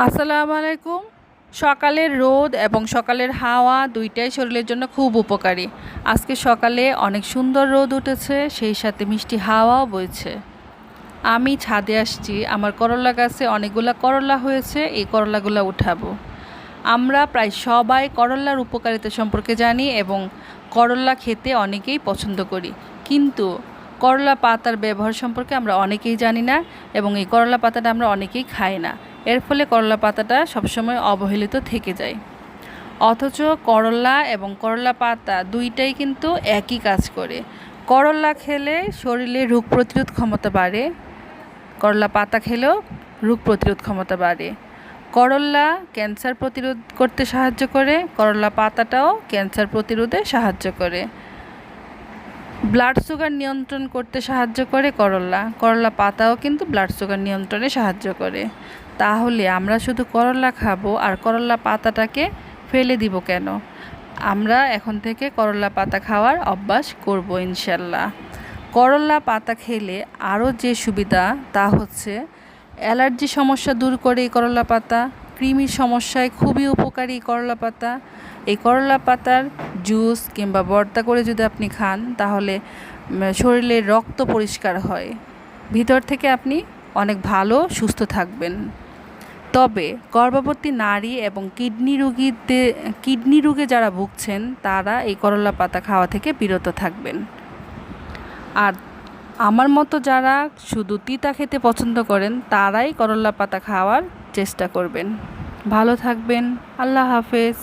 আসসালামু আলাইকুম। সকালের রোদ এবং সকালের হাওয়া দুইটাই শরীরের জন্য খুব উপকারী। আজকে সকালে অনেক সুন্দর রোদ উঠেছে, সেই সাথে মিষ্টি হাওয়াও বইছে। আমি ছাদে আসছি, আমার করলা গাছে অনেকগুলা করলা হয়েছে, এই করলাগুলো উঠাবো। আমরা প্রায় সবাই করলার উপকারিতা সম্পর্কে জানি এবং করলা খেতে অনেকেই পছন্দ করি, কিন্তু করলা পাতার ব্যবহার সম্পর্কে আমরা অনেকেই জানি না এবং এই করলা পাতাটা আমরা অনেকেই খাই না। এর ফলে করলা পাতাটা সবসময় অবহেলিত থেকে যায়। অথচ করলা এবং করলা পাতা দুইটাই কিন্তু একই কাজ করে। করলা খেলে শরীরে রোগ প্রতিরোধ ক্ষমতা বাড়ে, করলা পাতা খেলেও রোগ প্রতিরোধ ক্ষমতা বাড়ে। করলা ক্যান্সার প্রতিরোধ করতে সাহায্য করে, করলা পাতাটাও ক্যান্সার প্রতিরোধে সাহায্য করে। ব্লাড সুগার নিয়ন্ত্রণ করতে সাহায্য করে করলা পাতাও কিন্তু ব্লাড সুগার নিয়ন্ত্রণে সাহায্য করে। তাহলে আমরা শুধু করলা খাবো আর করলা পাতাটাকে ফেলে দিব কেন? আমরা এখন থেকে করলা পাতা খাওয়ার অভ্যাস করব ইনশাল্লাহ। করলা পাতা খেলে আরও যে সুবিধা তা হচ্ছে অ্যালার্জি সমস্যা দূর করে এই করলা পাতা, কৃমির সমস্যায় খুবই উপকারী করলা পাতা। এই করলা পাতার জুস কিংবা ভর্তা করে যদি আপনি খান তাহলে শরীরের রক্ত পরিষ্কার হয়, ভিতর থেকে আপনি অনেক ভালো সুস্থ থাকবেন। তবে গর্ভবতী নারী এবং কিডনি রোগে যারা ভুগছেন তারা এই করলা পাতা খাওয়া থেকে বিরত থাকবেন। আর আমার মতো যারা শুধু তিতা খেতে পছন্দ করেন তারাই করলা পাতা খাওয়ার চেষ্টা করবেন। ভালো থাকবেন। আল্লাহ হাফেজ।